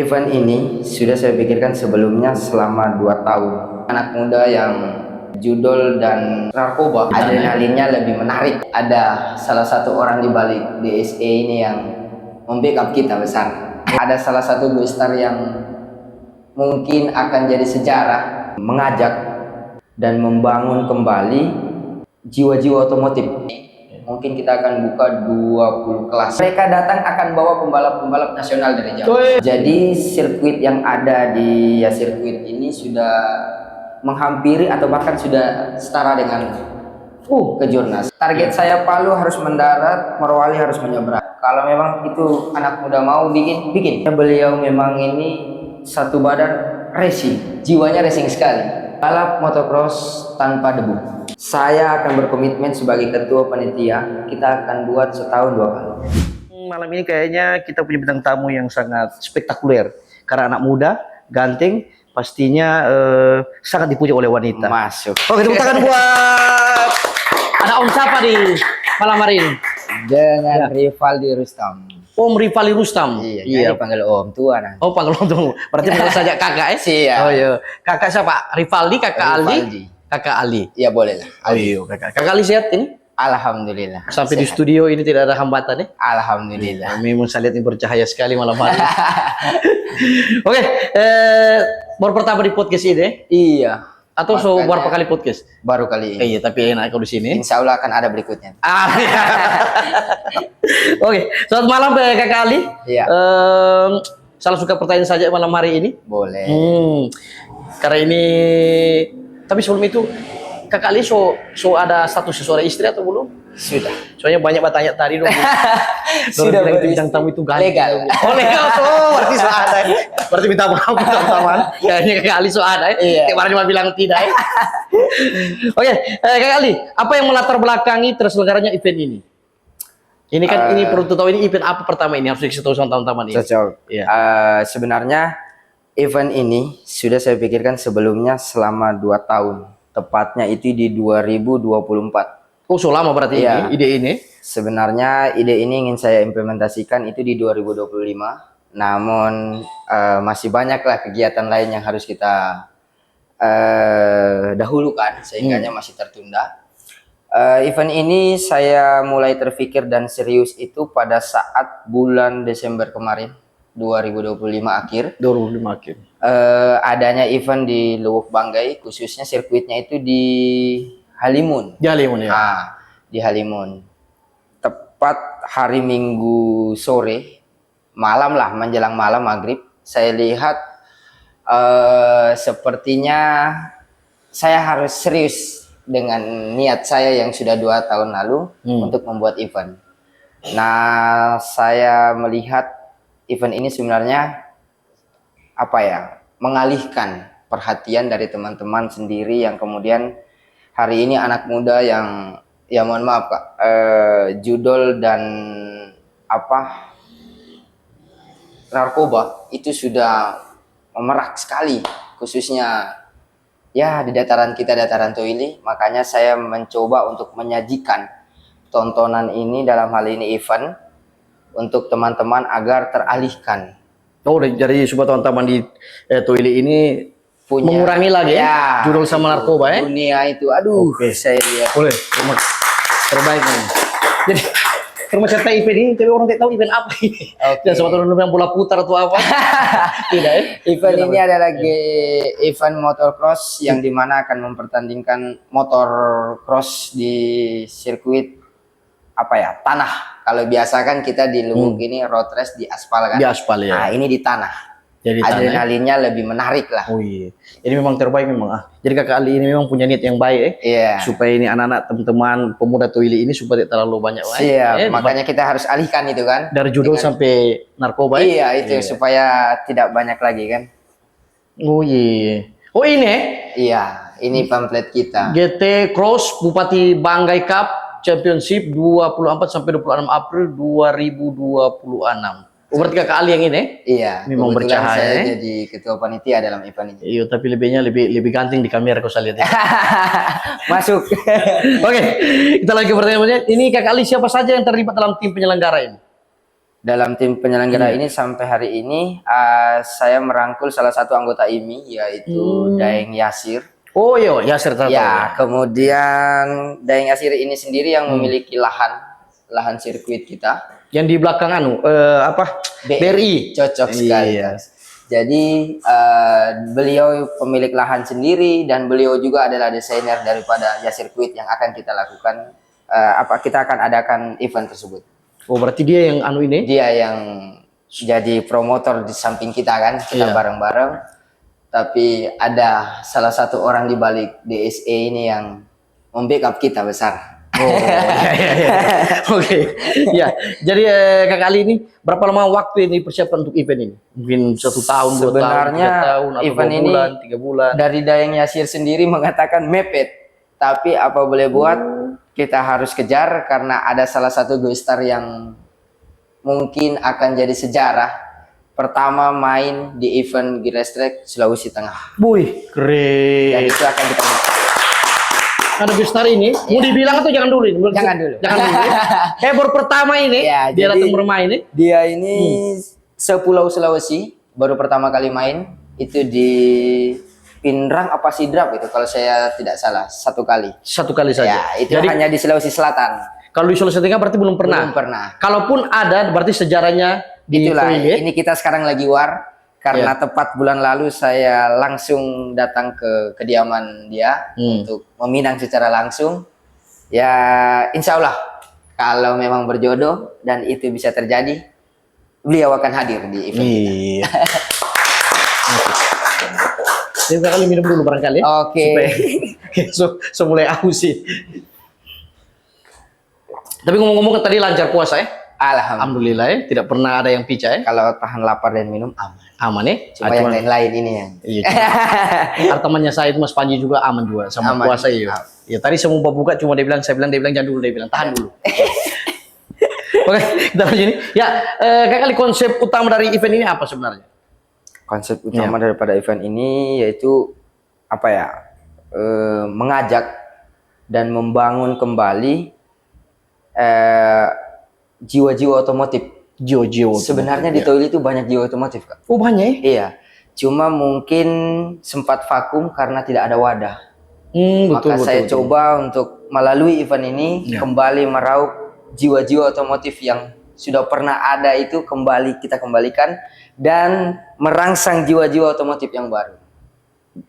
Event ini sudah saya pikirkan sebelumnya selama 2 tahun. Anak muda yang judul dan narkoba, adrenalinnya lebih menarik. Ada salah satu orang di balik DSE ini yang membackup kita besar. Ada salah satu booster yang mungkin akan jadi sejarah, mengajak dan membangun kembali jiwa-jiwa otomotif. Mungkin kita akan buka 20 kelas. Mereka datang akan bawa pembalap-pembalap nasional dari jauh. Jadi sirkuit yang ada di sirkuit ini sudah menghampiri atau bahkan sudah setara dengan kejurnas. Target saya Palu harus mendarat, Morowali harus menyeberang. Kalau memang itu anak muda mau bikin. Beliau memang ini satu badan racing, jiwanya racing sekali. Balap motocross tanpa debu. Saya akan berkomitmen sebagai ketua panitia. Kita akan buat setahun 2 kali. Malam ini kayaknya kita punya bintang tamu yang sangat spektakuler. Karena anak muda, ganteng, pastinya sangat dipuja oleh wanita. Masuk. Oke, tepuk tangan buat ada Om siapa di malam hari ini? Dengan Rivaldi Rustam. Om Rivaldi Rustam. Iya. Panggil Om tua nanti. Oh, panggil Om tuh. Berarti panggil saja kakak ya? Iya. Oh iya. Kakak siapa? Rivaldi, kakak Rivaldi. Ali. Kakak Ali. Iya boleh lah. Oh iya, kakak. Kakak Ali sehat ini? Alhamdulillah. Sampai di sehat. studio ini tidak ada hambatan ya? Alhamdulillah. Memang saya lihat ini bercahaya sekali malam hari. Oke, baru pertama di podcast ini? Iya. Atau Makanya berapa kali podcast? Baru kali ini. Iya, tapi enak kalau di sini. Insya Allah akan ada berikutnya. Iya. Oke, selamat malam Kakak Ali. Iya. Salah suka pertanyaan saja malam hari ini. Boleh. Karena ini, tapi sebelum itu Kakak Ali so ada status seorang istri atau belum? Sudah. Soalnya banyak bertanya tadi dong. Sudah bilang beristri. bintang tamu itu ganteng. Legal. Oh legal berarti so ada. Berarti minta maaf teman-teman. Kayaknya Kakak Ali so ada. Iya. Kemarin cuma bilang tidak. Oke, Kakak Ali, apa yang melatar belakangi terselenggaranya event ini? Ini kan ini perlu tahu ini event apa pertama ini harus dikasih tahu sama teman-teman ini. Cocok. Iya. Sebenarnya event ini sudah saya pikirkan sebelumnya selama 2 tahun. Tepatnya itu di 2024. Oh, so lama berarti Iya. ini ide ini. Sebenarnya ide ini ingin saya implementasikan itu di 2025. Namun masih banyaklah kegiatan lain yang harus kita dahulukan sehingganya masih tertunda. Event ini saya mulai terpikir dan serius itu pada saat bulan Desember kemarin 2025 akhir. 2005 akhir. Adanya event di Luwuk Banggai, khususnya sirkuitnya itu di Halimun. Di Halimun ya. Di Halimun. Tepat hari Minggu sore, malam lah, menjelang malam maghrib, saya lihat sepertinya saya harus serius dengan niat saya yang sudah 2 tahun lalu untuk membuat event. Nah, saya melihat event ini sebenarnya mengalihkan perhatian dari teman-teman sendiri yang kemudian hari ini anak muda yang ya mohon maaf Kak, judul dan narkoba itu sudah memerak sekali, khususnya ya di dataran kita, dataran Toili. Makanya saya mencoba untuk menyajikan tontonan ini, dalam hal ini event, untuk teman-teman agar teralihkan. Oh, dari supaya teman-teman di Toili ini mengurangi lagi ya judul sama narkoba ya. Dunia itu, aduh, saya lihat. Boleh, terbaik nih. Jadi rumah cerita event ini, tapi orang tidak tahu event apa ini. Dan sama teman-teman yang bola putar atau apa? Tidak ya? Event ini adalah event motocross yang dimana akan mempertandingkan motor cross di sirkuit tanah. Kalau biasa kan kita di Luwuk ini road race di aspal kan. Di aspal ya. Nah, ini di tanah. Jadi adrenalinnya lebih menarik lah. Oh iya. Jadi memang terbaik memang. Jadi Kakak Ali ini memang punya niat yang baik Iya. supaya ini anak-anak teman-teman pemuda Toili ini supaya tidak terlalu banyak Iya, makanya kita harus alihkan itu kan. Dari judul sampai narkoba. Iya, itu supaya tidak banyak lagi kan. Oh iya. Oh ini Iya, ini pamflet kita. GT Cross Bupati Banggai Cup Championship 24 sampai 26 April 2026. Oh, berarti Kakak Ali yang ini? Iya. Memang Kebetulan bercahaya. saya jadi ketua panitia dalam event ini. Iya, tapi lebih ganteng di kamera kau saya lihat. Masuk. Oke, kita lagi pertanyaan. Ini Kakak Ali siapa saja yang terlibat dalam tim penyelenggara ini? Dalam tim penyelenggara ini sampai hari ini saya merangkul salah satu anggota IMI yaitu Daeng Yasir. Oh iya, Yasir tahu. Ya, kemudian Daeng Yasir ini sendiri yang memiliki lahan sirkuit kita. Yang di belakang BRI. Cocok sekali. Iya. Jadi beliau pemilik lahan sendiri dan beliau juga adalah desainer daripada sirkuit yang akan kita lakukan. Kita akan adakan event tersebut. Oh berarti dia yang ini? Dia yang jadi promotor di samping kita kan, kita bareng-bareng. Tapi ada salah satu orang di balik DSE ini yang membackup kita besar. Oh iya. Oke. Ya, jadi Kak Ali ini berapa lama waktu ini persiapan untuk event ini? Mungkin 1 tahun, 2 tahun, 3 tahun, atau event 2 bulan, 3 bulan. Dari Daeng Yasir sendiri mengatakan mepet. Tapi apa boleh buat, kita harus kejar karena ada salah satu go-star yang mungkin akan jadi sejarah. Pertama main di event Gires Track Sulawesi Tengah. Wih, keren. Dan itu akan kita ada besar ini, mau dibilang atau jangan dulu ini? Jangan dulu. Jangan dulu. Baru pertama ini, ya, dia datang bermain ini. Dia ini sepulau Sulawesi, baru pertama kali main itu di Pinrang apa Sidrap itu kalau saya tidak salah, 1 kali. 1 kali saja. Ya, itu jadi hanya di Sulawesi Selatan. Kalau di Sulawesi Tengah berarti belum pernah. Belum pernah. Kalaupun ada, berarti sejarahnya di Itulah. Toilet. Ini kita sekarang lagi war karena tepat bulan lalu saya langsung datang ke kediaman dia untuk meminang secara langsung. Ya, insya Allah kalau memang berjodoh dan itu bisa terjadi, beliau akan hadir di event kita. Jadi kali minum dulu barangkali. Oke. So mulai aus sih. Tapi ngomong-ngomong tadi lancar puasa ya? Alhamdulillah ya, tidak pernah ada yang pica ya. Kalau tahan lapar dan minum aman. Aman ya? Cuma yang lain-lain ini yang. Iya. Temannya saya itu Mas Panji juga aman juga sama aman. Puasa ya. Ya tadi saya mau buka cuma dia bilang jangan dulu, dia bilang tahan dulu. Oke, kita lanjut ini. Ya, kali konsep utama dari event ini apa sebenarnya? Konsep utama daripada event ini yaitu mengajak dan membangun kembali jiwa-jiwa otomotif. Jiwa-jiwa. Sebenarnya di Toilet itu banyak jiwa otomotif, Kak. Oh banyak? Iya. Cuma mungkin sempat vakum karena tidak ada wadah. Maka saya coba untuk melalui event ini kembali meraup jiwa-jiwa otomotif yang sudah pernah ada itu kita kembalikan dan merangsang jiwa-jiwa otomotif yang baru.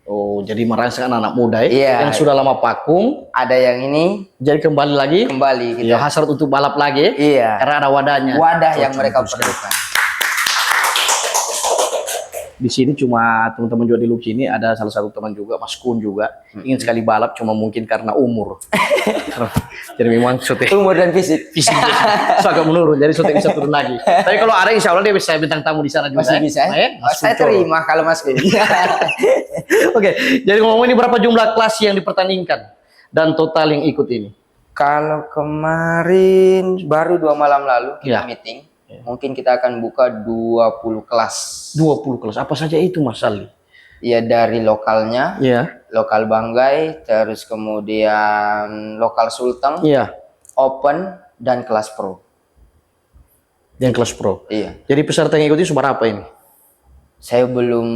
Oh, jadi merangsang anak muda ya yang sudah lama vakum. Ada yang ini jadi kembali lagi. Kembali kita. Ya, hasrat untuk balap lagi. Iya. Karena ada wadahnya. Wadah yang mereka perlukan. Di sini cuma teman-teman juga di Luki ini ada salah satu teman juga, Mas Kun juga ingin sekali balap, cuma mungkin karena umur. Jadi memang umur dan fisik agak menurun, jadi sudah bisa turun lagi. Tapi kalau ada insya Allah dia bisa bintang tamu di sana juga. Masih bisa. Saya terima kalau Mas Kun. Oke, jadi ngomong ini berapa jumlah kelas yang dipertandingkan dan total yang ikut ini? Kalau kemarin baru 2 malam lalu kita meeting. Mungkin kita akan buka 20 kelas. 20 kelas. Apa saja itu Mas Ali? Ya dari lokalnya. Iya. Lokal Banggai, terus kemudian lokal Sulteng. Iya. Open dan kelas pro. Yang kelas pro. Iya. Jadi peserta yang ikuti berapa ini? Saya belum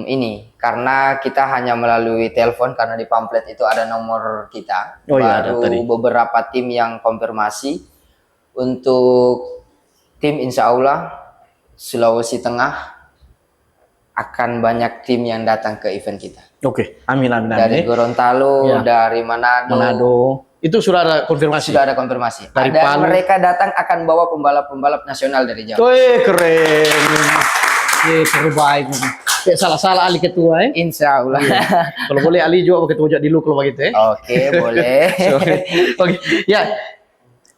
ini karena kita hanya melalui telepon karena di pamflet itu ada nomor kita. Oh iya, baru ada tadi. Beberapa tim yang konfirmasi untuk tim insya Allah Sulawesi Tengah akan banyak tim yang datang ke event kita. Oke, amin. Dari Gorontalo, dari Manado. Itu sudah ada konfirmasi. Sudah ada konfirmasi. Dari Palu. Mereka datang akan bawa pembalap-pembalap nasional dari Jawa. Wih, keren. Terbaik. Ya, salah Ali ketua ya. Insya Allah. Kalau boleh Ali juga ketua di lu kalau begitu ya. Oke, boleh. Oke. Ya.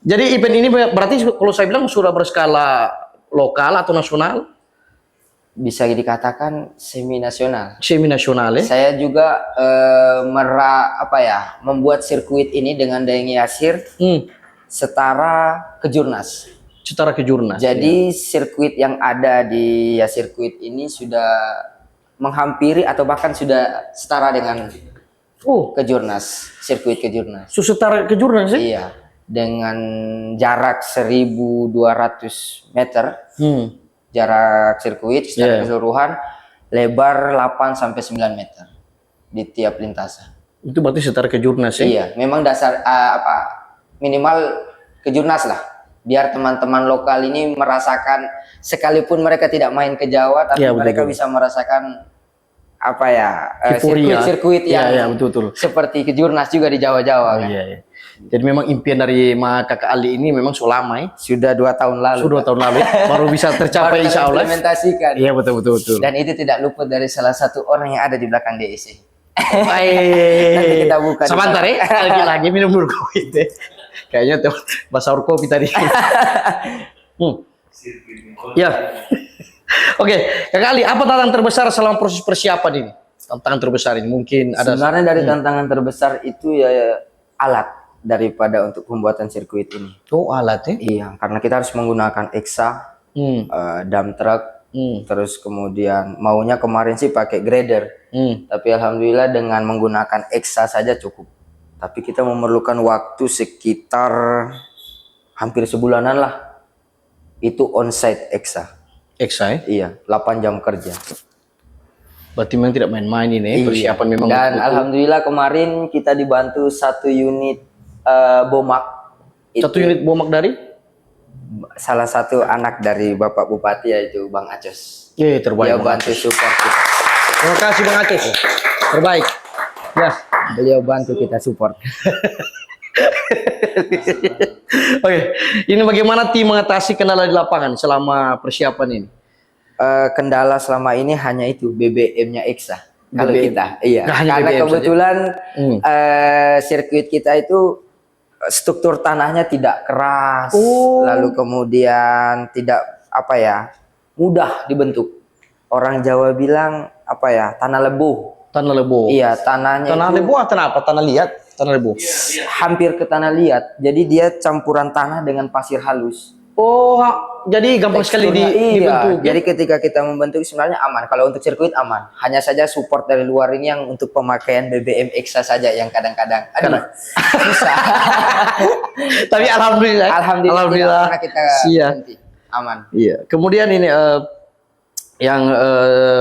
Jadi event ini berarti kalau saya bilang sudah berskala lokal atau nasional? Bisa dikatakan semi nasional. Semi nasional ya. Saya juga membuat sirkuit ini dengan Daeng Yasir setara kejurnas. Setara kejurnas. Jadi sirkuit yang ada di sirkuit ini sudah menghampiri atau bahkan sudah setara dengan kejurnas, sirkuit kejurnas. Setara kejurnas sih? Iya. dengan jarak 1.200 meter jarak sirkuit secara keseluruhan, lebar 8 sampai 9 meter di tiap lintasan. Itu berarti sekitar kejurnas ya? Iya, memang dasar minimal kejurnas lah. Biar teman-teman lokal ini merasakan, sekalipun mereka tidak main ke Jawa, tapi mereka bisa merasakan sirkuit-sirkuit yang betul. seperti kejurnas juga di Jawa-Jawa. Kan? Iya. Jadi memang impian dari Kakak Ali ini memang sudah lama ya? Sudah 2 tahun lalu. Sudah 2 tahun lalu baru bisa tercapai insya Allah. Implementasikan. Iya betul. Dan itu tidak luput dari salah satu orang yang ada di belakang DEC. Nanti kita buka. Sebentar ya, lagi minum dulu kopi itu. Kayaknya bahasa kopi tadi. Ya. Oke, Kakak Ali, apa tantangan terbesar selama proses persiapan ini? Tantangan terbesar ini mungkin ada. Sebenarnya dari tantangan terbesar itu ya alat daripada untuk pembuatan sirkuit ini. Oh, alat ya? Iya, karena kita harus menggunakan EXA, dump truck, terus kemudian maunya kemarin sih pakai grader. Tapi alhamdulillah dengan menggunakan EXA saja cukup. Tapi kita memerlukan waktu sekitar hampir sebulanan lah. Itu on-site EXA. EXA ya? Iya, 8 jam kerja. Berarti memang tidak main-main ini, persiapan memang. Dan alhamdulillah kemarin kita dibantu 1 unit bomak. 1 unit bomak dari? Salah satu anak dari Bapak Bupati, yaitu Bang Acos. Iya, terbaik. Dia bantu support kita. Terima kasih Bang Acos. Terbaik. Ya, beliau bantu kita support. Oke, ini bagaimana tim mengatasi kendala di lapangan selama persiapan ini? Kendala selama ini hanya itu BBM-nya EXA. Kalau kita, iya. Karena BBM kebetulan sirkuit kita itu struktur tanahnya tidak keras, lalu kemudian tidak mudah dibentuk. Orang Jawa bilang tanah lebuh. Tanah lebuh. Iya, tanahnya. Tanah lebuh atau tanah apa? Tanah liat, tanah lebuh. Hampir ke tanah liat. Jadi dia campuran tanah dengan pasir halus. Oh, jadi gampang sekali dibentuk. Jadi ketika kita membentuk sebenarnya aman. Kalau untuk sirkuit aman. Hanya saja support dari luar ini yang untuk pemakaian BBM EXA saja yang kadang-kadang susah. Tapi alhamdulillah karena kita aman. Iya. Kemudian ini yang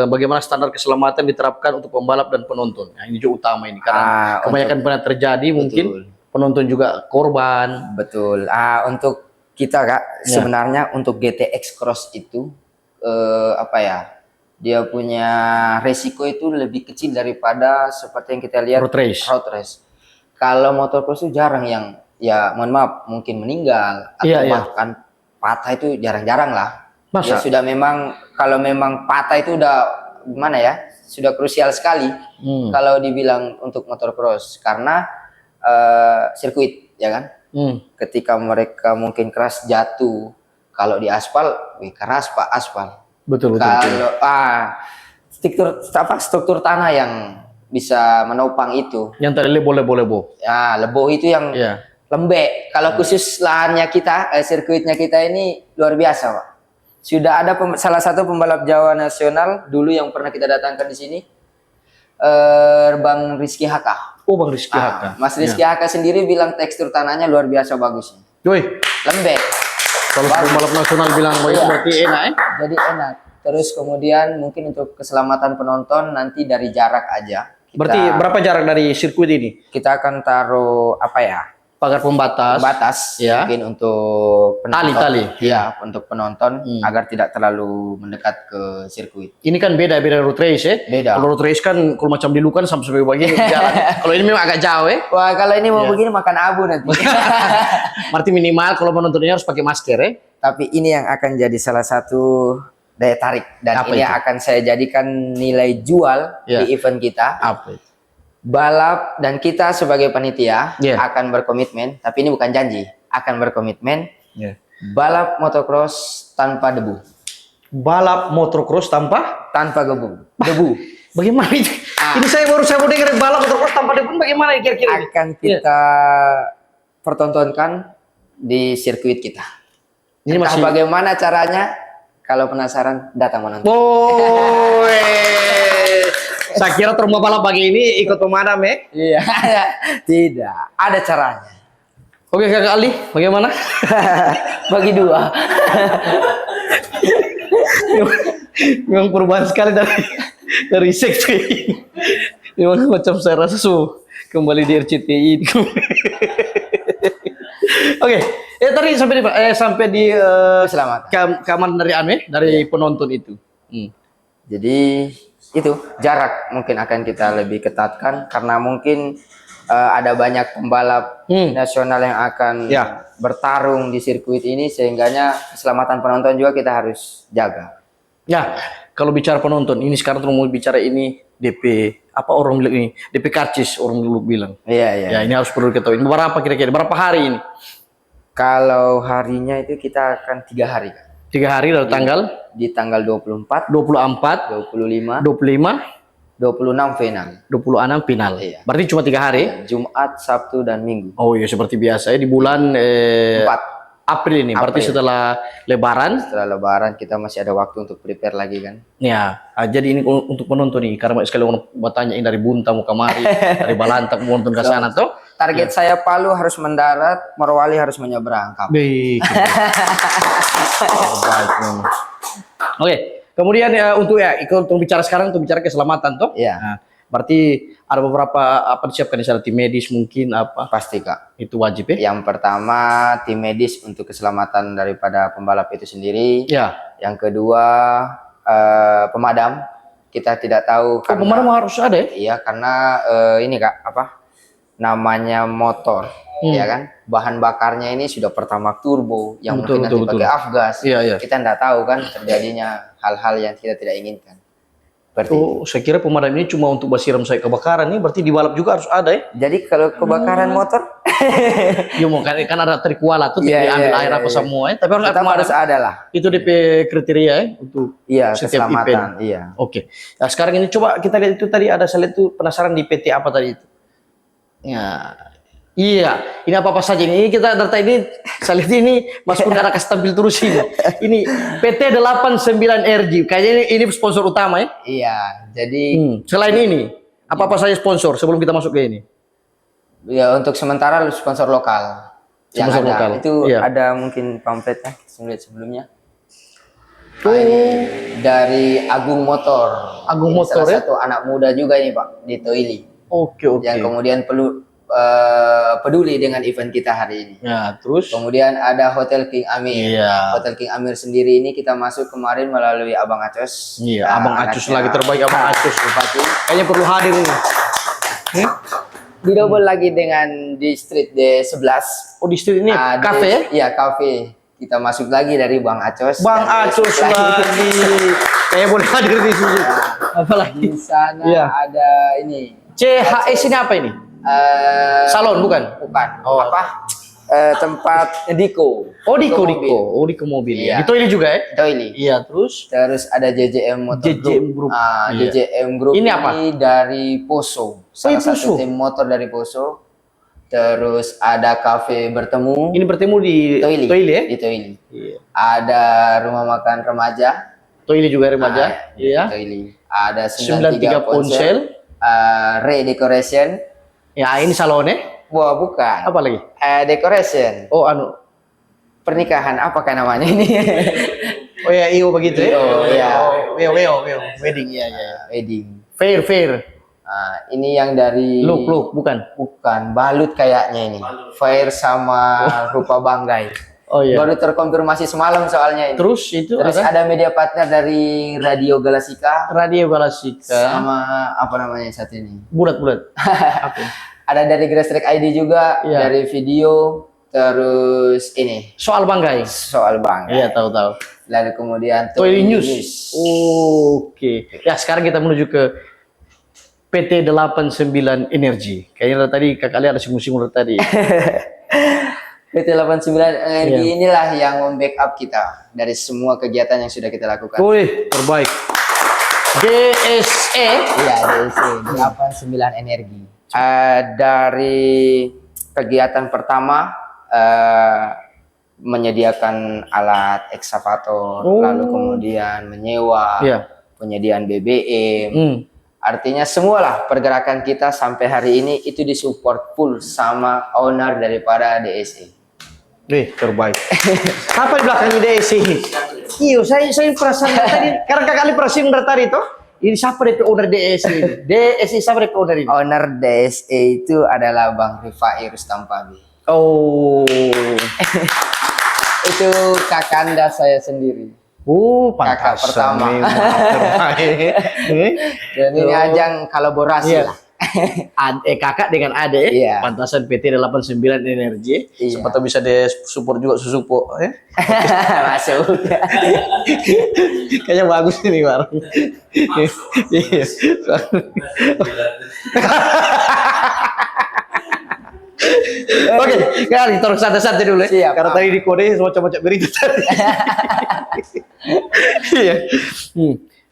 bagaimana standar keselamatan diterapkan untuk pembalap dan penonton. Nah, ini juga utama ini karena kebanyakan pernah terjadi mungkin penonton juga korban. Betul. Untuk kita Kak, sebenarnya untuk GTX Cross itu dia punya resiko itu lebih kecil daripada seperti yang kita lihat road race. Kalau motocross itu jarang yang mohon maaf mungkin meninggal atau bahkan patah itu jarang-jarang lah. Ya sudah memang kalau memang patah itu udah gimana ya, sudah krusial sekali kalau dibilang untuk motocross karena sirkuit ya kan. Ketika mereka mungkin keras jatuh, kalau di aspal, keras Pak aspal. Betul. Kalau struktur tanah yang bisa menopang itu. Yang tadi lebo. Ya, lebo itu yang lembek. Kalau khusus lahannya kita, sirkuitnya kita ini luar biasa Pak. Sudah ada salah satu pembalap Jawa nasional dulu yang pernah kita datangkan di sini, Bang Rizky Haka. Oh, Bang Rizky Haka. Mas Rizky Haka sendiri bilang tekstur tanahnya luar biasa bagus. Lembek. Kalau pembalap nasional bilang berarti enak ya? Jadi enak. Terus kemudian mungkin untuk keselamatan penonton nanti dari jarak aja. Berarti berapa jarak dari sirkuit ini? Kita akan taruh pagar pembatas ya. Mungkin untuk penonton, tali ya untuk penonton agar tidak terlalu mendekat ke sirkuit. Ini kan beda road race ya. Beda. Kalau road race kan kalau macam di lukan sampai begini jalan. Kalau ini memang agak jauh ya. Wah, kalau ini mau begini makan abu nanti. Berarti minimal kalau penontonnya harus pakai masker ya. Tapi ini yang akan jadi salah satu daya tarik dan ini akan saya jadikan nilai jual di event kita. Apa itu? Balap dan kita sebagai panitia akan berkomitmen, tapi ini bukan janji, akan berkomitmen balap motocross tanpa debu. Balap motocross tanpa debu. Bagaimana itu? Ini saya baru dengar balap motocross tanpa debu. Bagaimana kira-kira? Akan kita pertontonkan di sirkuit kita. Ini masih bagaimana caranya? Kalau penasaran datang menonton. Saya kira terumba balap pagi ini ikut pemadam ya? Iya, tidak. Ada caranya. Oke, Kakak Ali, bagaimana? Bagi dua. Memang perubahan sekali dari sekte ini. Memang macam saya rasa kembali di RCTI. Oke, tadi sampai di Keselamatan. kamar dari dari penonton itu. Jadi itu jarak mungkin akan kita lebih ketatkan karena mungkin ada banyak pembalap nasional yang akan bertarung di sirkuit ini, sehingganya keselamatan penonton juga kita harus jaga. Ya, kalau bicara penonton, ini sekarang tuh mau bicara ini DP apa orang bilang ini DP karcis orang dulu bilang. Iya, iya. Ya, ini harus perlu ketahui. Berapa kira-kira? Berapa hari ini? Kalau harinya itu kita akan 3 hari. 3 hari dari tanggal? Di tanggal 24, 24, 25, 25, 26 final. 26 final. Iya. Berarti cuma 3 hari? Jumat, Sabtu, dan Minggu. Oh iya, seperti biasa ya di bulan 4. April ini. Berarti setelah Lebaran. Setelah Lebaran kita masih ada waktu untuk prepare lagi kan. Ya, jadi ini untuk penonton nih, karena banyak sekali orang bertanya ini dari Bunta mau kemari, dari Balantak mau nonton ke sana tuh. Target saya Palu harus mendarat, Morowali harus menyeberang. Baik. Baik. Oke, kemudian untuk untuk bicara sekarang untuk bicara keselamatan toh. Iya. Nah, berarti ada beberapa apa disiapkan di sana, tim medis mungkin apa? Pasti Kak. Itu wajib ya. Yang pertama tim medis untuk keselamatan daripada pembalap itu sendiri. Ya. Yang kedua pemadam. Kita tidak tahu karena pemadam harus ada ya? Iya, karena ini Kak, apa? Namanya motor. Ya kan, bahan bakarnya ini sudah Pertamax turbo yang mungkin nanti pakai afgas. Iya. Kita tidak tahu kan terjadinya hal-hal yang kita tidak inginkan. Saya kira pemadam ini cuma untuk basiram saya kebakaran nih, berarti di balap juga harus ada ya? Jadi kalau kebakaran motor, ya mungkin kan ada trikuala tuh, diambil air apa semua ya. Tapi harus ada lah. Itu DP kriteria ya untuk setiap keselamatan. event. Iya. Oke. Nah sekarang ini coba kita lihat itu tadi ada saya lihat tuh penasaran di PT apa tadi itu? Ya. Iya, ini apa saja ini kita data ini saya lihat ini Mas Kun ada kasih tampil terus ini. Ini PT 89 RG. Kayaknya ini sponsor utama ya? Iya, jadi selain ini apa saja sponsor sebelum kita masuk ke ini? Ya untuk sementara sponsor lokal. Sponsor lokal. Itu ada mungkin pamfletnya sebelumnya. Dari Agung Motor. Agung Motor salah satu anak muda juga ini Pak di Toili. Oke. Yang kemudian peduli dengan event kita hari ini. Ya, terus kemudian ada Hotel King Amir. Iya. Hotel King Amir sendiri ini kita masuk kemarin melalui Abang Acos. Iya, Abang Acos lagi terbaik, Abang Acos Bupati. Kayaknya perlu hadir ini. Di double lagi dengan di street D11. Oh, di street ini kafe ya? Iya, kafe. Kita masuk lagi dari Bang Acos. Bang Acos lagi. Kayak boleh hadir di sini. Apalagi di sana ada ini. CHS ini apa ini? Salon bukan? Bukan. Apa? Tempat Diko. Oh, Diko mobil. Iya. Di Toili juga ya? Toili. Iya, terus ada JJM Motor Group. JJM Group ini apa? Dari Poso. Salah satu tim motor dari Poso. Terus ada kafe bertemu. Ini bertemu di Toili ya? Di Toili. Iya. Ada rumah makan remaja. Toili juga remaja. Iya. Toili. Ada 93 ponsel. Redecoration. Ya, ini salonnya. Wah, bukan. Apa lagi? Decoration. Oh, pernikahan, apakah namanya ini? Oh ya, iyo begitu ya. Oh ya. Wedding ya. Wedding. Fair. Ini yang dari Look, bukan. Bukan, balut kayaknya ini. Fair sama rupa banggai. Oh iya. Baru terkonfirmasi semalam soalnya ini. Terus ada media partner dari Radio Galasika. Sama apa namanya satu ini? Bulat. Ada dari Grassrec ID juga, dari video, terus ini. Soal banggai. Iya, tahu. Lalu kemudian Toili News. Oke. Ya, sekarang kita menuju ke PT 89 Energy. Kayaknya tadi Kakak lihat ada singgung-singgung tadi. PT 89 Energy inilah yang membackup kita dari semua kegiatan yang sudah kita lakukan. Wih, terbaik. DSE. Iya, DSE 89 Energi. Dari kegiatan pertama menyediakan alat ekskavator, lalu kemudian menyewa, penyediaan BBM, Artinya semualah pergerakan kita sampai hari ini itu disupport full sama owner daripada DSE. Terbaik. Apa di belakang DSE ini? Iyo, saya perasaan tadi, karena kali perasaan tadi itu, ini siapa DP owner DSE ini? DSE siapa DP owner ini? Owner DSE itu adalah Bang Rifai Rustampabi. Oh. Itu kakanda saya sendiri. Kakak pertama. Terbaik. Dan ini ajang kolaborasi lah. Kakak dengan adik, Iya. pantasan PT 89 Energi. Iya. Siapa tahu bisa support juga susupo. Masuk. Kayaknya bagus ini, War. Iya. Oke, kali taruh santai-santai dulu ya. Siap, Karena tadi di kode semacam-macam berita tadi. Iya.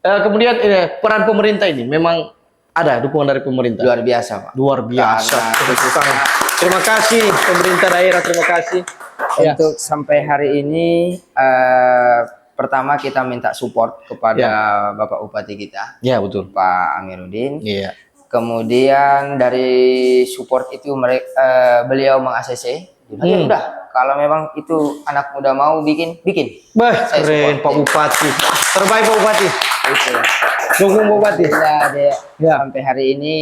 Kemudian peran pemerintah ini memang ada dukungan dari pemerintah. Luar biasa, Pak. Luar biasa. Karena Terima kasih pemerintah daerah, terima kasih. untuk sampai hari ini pertama kita minta support kepada Bapak Bupati kita, Ya, betul. Pak Amiruddin. Iya. Kemudian dari support itu mereka beliau meng-ACC. Ya udah, kalau memang itu anak muda mau bikin. Bah, Saya keren support. Pak Bupati. Terbaik Pak Bupati. Itu. Dukung Pak Bupati. Ya. Sampai hari ini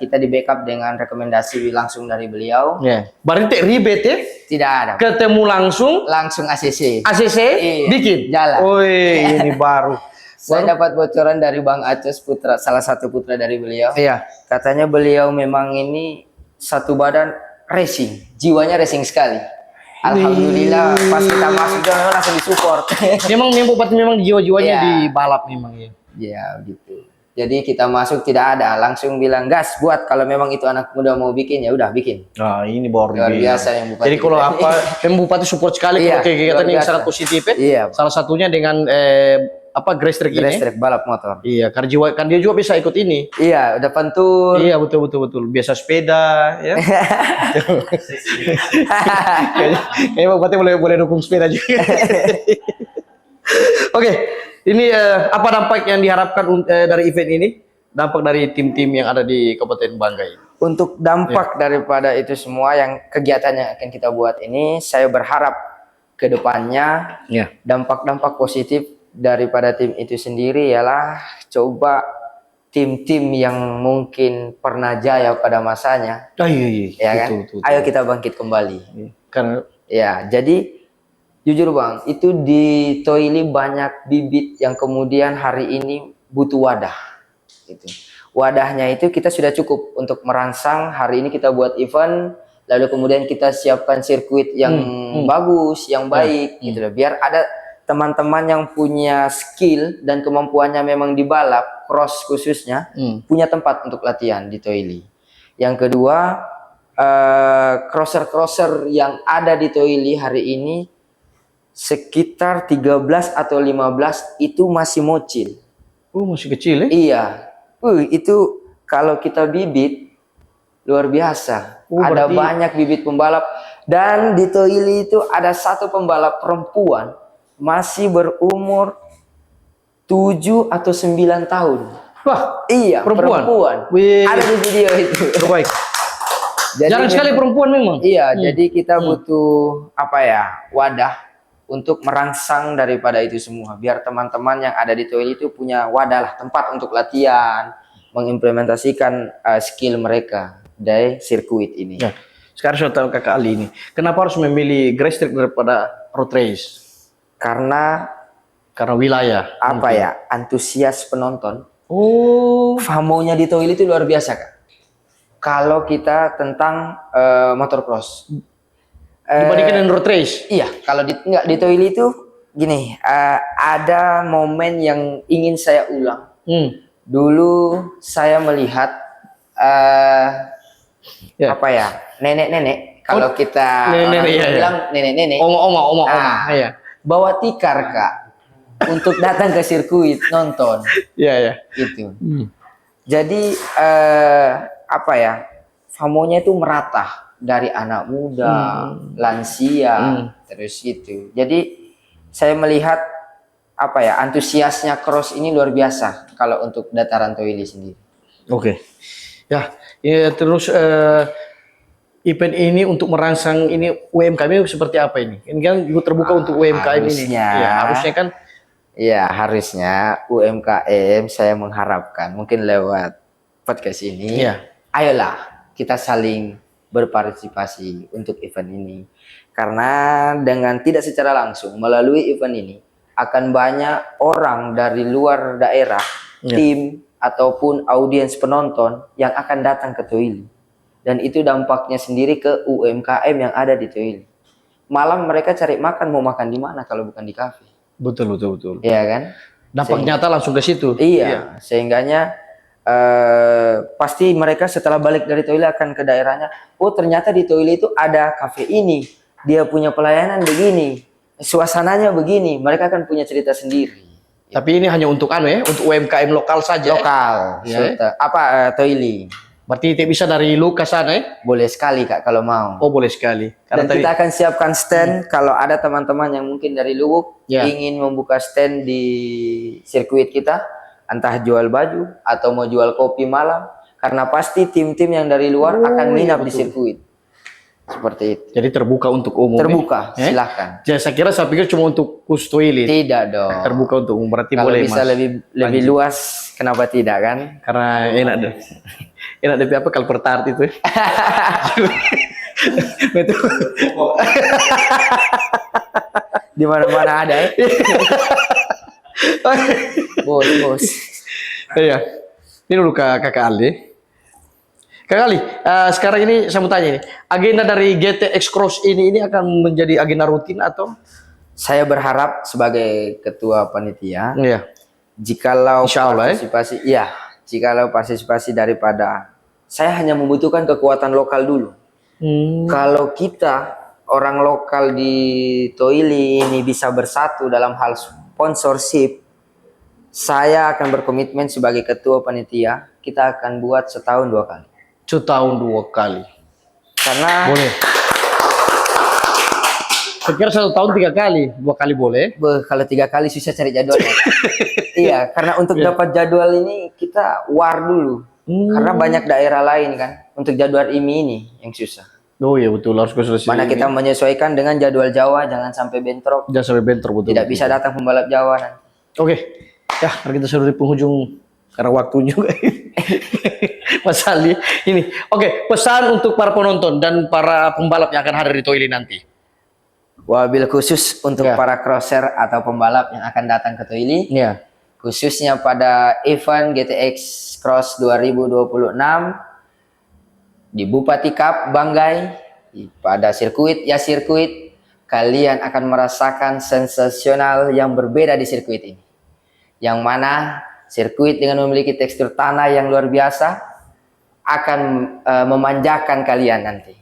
kita di backup dengan rekomendasi langsung dari beliau. Ya. Berarti ribet ya? Tidak ada. Ketemu langsung Langsung ACC. ACC Iya. bikin. Jalan. Woi, ini baru. Saya dapat bocoran dari Bang Acus putra, salah satu putra dari beliau. Iya. Katanya beliau memang ini satu badan racing, jiwanya racing sekali. Alhamdulillah pas kita masuk dia memang langsung disupport. Memang Bupati memang jiwa-jiwanya Iya. di balap memang ya. Ya gitu. Jadi kita masuk tidak ada, langsung bilang gas buat, kalau memang itu anak muda mau bikin ya udah bikin. Nah, ini baru Luar biasa yang Bupati. Jadi kalau kita. apa, memang Bupati support sekali Iya, kalau kegiatan luar yang biasa. sangat positif ya. Iya. Salah satunya dengan Grace Track ini. Race track balap motor. Iya, karena jiwa kan dia juga bisa ikut ini. Iya, udah pentur. Iya, betul. Biasa sepeda ya. Kayaknya Bupati boleh dukung sepeda juga. Oke, ini apa dampak yang diharapkan dari event ini? Dampak dari tim-tim yang ada di Kabupaten Banggai ini. Untuk dampak daripada itu semua yang kegiatan yang akan kita buat ini, saya berharap ke depannya Ya. dampak-dampak positif daripada tim itu sendiri ialah coba tim-tim yang mungkin pernah jaya pada masanya, Iya. ya kan? Betul. Ayo kita bangkit kembali. Karena Ya, jadi jujur Bang, itu di Toili banyak bibit yang kemudian hari ini butuh wadah. Gitu. Wadahnya itu kita sudah cukup untuk merangsang. Hari ini kita buat event, lalu kemudian kita siapkan sirkuit yang bagus, yang baik, gitu loh. Biar ada teman-teman yang punya skill dan kemampuannya memang di balap, cross khususnya, punya tempat untuk latihan di Toili. Yang kedua, crosser-crosser yang ada di Toili hari ini sekitar 13 atau 15 itu masih mocil. masih kecil ya? Iya. Itu kalau kita bibit luar biasa. Ada berarti banyak bibit pembalap, dan di Toili itu ada satu pembalap perempuan masih berumur 7 atau 9 tahun. Wah, Iya, perempuan. Wih. Ada di video itu. terbaik. Jadi Jarang sekali perempuan memang. Iya, jadi kita butuh wadah untuk merangsang daripada itu semua. Biar teman-teman yang ada di Toili itu punya wadah lah, tempat untuk latihan, mengimplementasikan skill mereka dari sirkuit ini. Ya. Sekarang saya tahu Kakak Ali ini. Kenapa harus memilih Grace Track daripada road race? Karena wilayah. antusias penonton. Oh. FOMO-nya di Toili itu luar biasa, Kak. Kalau kita tentang motocross. Dibandingkan dengan road race? Iya, kalau di Toili itu gini, ada momen yang ingin saya ulang. Dulu saya melihat nenek-nenek, kalau kita bilang nenek-nenek, oma. Iya. bawa tikar, Kak, untuk datang ke sirkuit nonton. Iya. Gitu. Jadi FOMO-nya itu merata dari anak muda, lansia, terus itu. Jadi saya melihat antusiasnya cross ini luar biasa kalau untuk dataran Toili sendiri. Oke. Ya, terus event ini untuk merangsang ini UMKM ini seperti apa ini? Ini kan juga terbuka untuk UMKM ini. Ya, harusnya kan. Ya, harusnya UMKM saya mengharapkan mungkin lewat podcast ini, ayolah kita saling berpartisipasi untuk event ini. Karena dengan tidak secara langsung melalui event ini akan banyak orang dari luar daerah, tim ataupun audiens penonton yang akan datang ke Toili. Dan itu dampaknya sendiri ke UMKM yang ada di Toili. Malam mereka cari makan, mau makan di mana kalau bukan di kafe? Betul. Iya kan? Dampak nyata langsung ke situ. Iya. Sehingganya pasti mereka setelah balik dari Toili akan ke daerahnya. Oh, ternyata di Toili itu ada kafe ini. Dia punya pelayanan begini. Suasananya begini. Mereka akan punya cerita sendiri. Tapi ini hanya untuk untuk UMKM lokal saja. Lokal. Toili. Berarti tidak bisa dari lu ke sana Boleh sekali Kak kalau mau. Oh, boleh sekali. Karena kita akan siapkan stand kalau ada teman-teman yang mungkin dari Luwuk ingin membuka stand di sirkuit kita, entah jual baju atau mau jual kopi malam, karena pasti tim-tim yang dari luar akan nginap di sirkuit. Seperti itu. Jadi terbuka untuk umum. Terbuka, silahkan. Jadi saya pikir cuma untuk khusus Toili. Tidak dong. Terbuka untuk umum, berarti kalau boleh bisa Mas. lebih luas, kenapa tidak kan? Karena enak deh. Enak deh apa kalau pertart itu. Di mana-mana ada ya. Bos. Iya. Ini dulu Kakak Ali. Kakak Ali, sekarang ini saya mau tanya nih, agenda dari GTX Cross ini akan menjadi agenda rutin atau? Saya berharap sebagai ketua panitia, jikalau partisipasi daripada saya hanya membutuhkan kekuatan lokal dulu. Kalau kita orang lokal di Toili ini bisa bersatu dalam hal sponsorship, saya akan berkomitmen sebagai ketua panitia, kita akan buat setahun 2 kali. Setahun 2 kali. Karena boleh. Saya kira 1 tahun 3 kali, 2 kali boleh. Kalau 3 kali susah cari jadwalnya. Iya, karena untuk dapat jadwal ini kita war dulu. Karena banyak daerah lain kan. Untuk jadwal IMI ini yang susah. Oh iya betul, harus konsultasi. Mana kita menyesuaikan dengan jadwal Jawa, jangan sampai bentrok. Jangan sampai bentrok, betul. Tidak bisa datang pembalap Jawa nanti. Oke. Ya, karena kita sudah di penghujung karena waktu juga. Mas Ali ini. Oke, pesan untuk para penonton dan para pembalap yang akan hadir di Toili nanti. Wabil khusus untuk para crosser atau pembalap yang akan datang ke Toili. Khususnya pada event GTX Cross 2026 di Bupati Cup Banggai, pada sirkuit kalian akan merasakan sensasional yang berbeda di sirkuit ini. Yang mana sirkuit dengan memiliki tekstur tanah yang luar biasa akan memanjakan kalian nanti.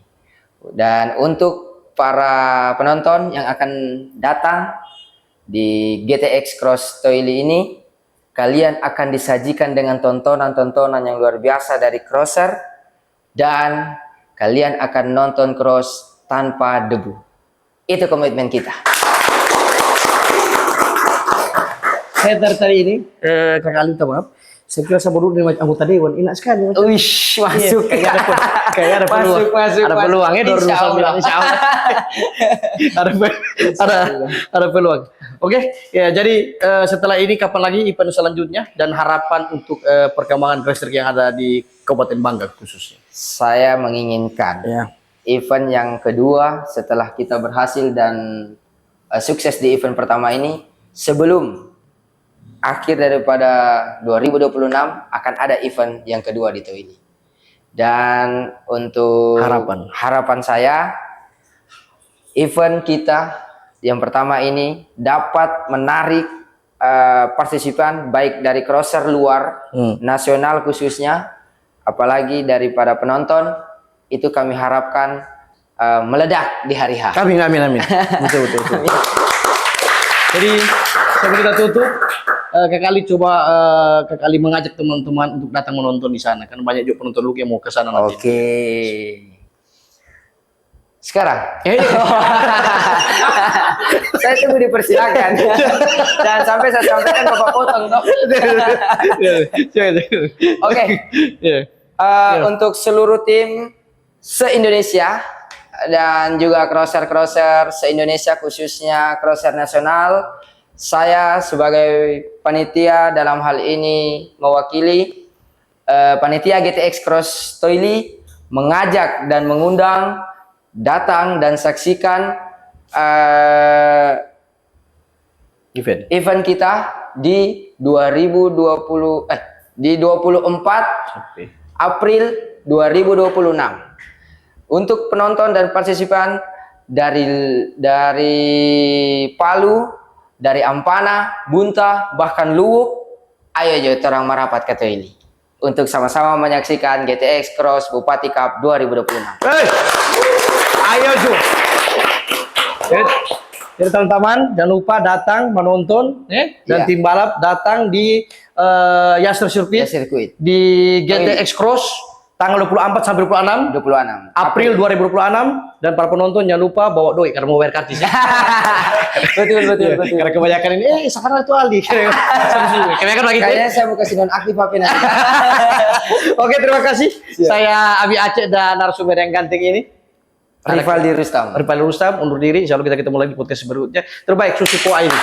Dan untuk para penonton yang akan datang di GTX Cross Toili ini, kalian akan disajikan dengan tontonan-tontonan yang luar biasa dari crosser, dan kalian akan nonton cross tanpa debu. Itu komitmen kita. Saya dari ini, Kakak Ali, maaf. Saya kira saya baru dengan anggota dewan, enak sekali. Wish, masuk. Kayak ada peluang. Ada peluang ya, ada peluang. Oke, ya jadi setelah ini kapan lagi event selanjutnya dan harapan untuk perkembangan listrik yang ada di Kabupaten Bangka khususnya? Saya menginginkan event yang kedua setelah kita berhasil dan sukses di event pertama ini, sebelum akhir daripada 2026 akan ada event yang kedua di Toili. Dan untuk harapan saya, event kita yang pertama ini dapat menarik partisipan baik dari crosser luar, nasional khususnya, apalagi daripada penonton. Itu kami harapkan meledak di hari H. Amin. Betul. Jadi sebelum kita tutup, Kakak Ali coba mengajak teman-teman untuk datang menonton di sana, karena banyak juga penonton lu yang mau ke sana nanti. Oke. Sekarang. Saya tunggu dipersilakan. Jangan sampai saya sampaikan Bapak potong toh. Oke. Untuk seluruh tim se-Indonesia dan juga crosser-crosser se-Indonesia khususnya crosser nasional, saya sebagai panitia dalam hal ini mewakili panitia GTX Cross Toili mengajak dan mengundang datang dan saksikan event kita di 24 April 2026. Untuk penonton dan partisipan dari Palu, dari Ampana, Bunta, bahkan Luwuk, ayo jo terang merapat ke Toili untuk sama-sama menyaksikan GTX Cross Bupati Cup 2026. Hey, ayo Jo. Jadi teman-teman jangan lupa datang menonton, dan tim balap datang di Yasser Circuit, di GTX Cross tanggal 24 sampai 26 April 2026, dan para penonton jangan lupa bawa doi karena mau bayar karcis. betul. Karena kebanyakan ini sekarang itu Aldi. Kebanyakan lagi. Kayaknya saya mau kasih nonaktif apa nanti. Oke, terima kasih. Siap. Saya Abi Aceh dan narasumber yang ganteng ini. Rivaldi Rustam undur diri. Insya Allah kita ketemu lagi di podcast berikutnya. Terbaik Susi Koa ini.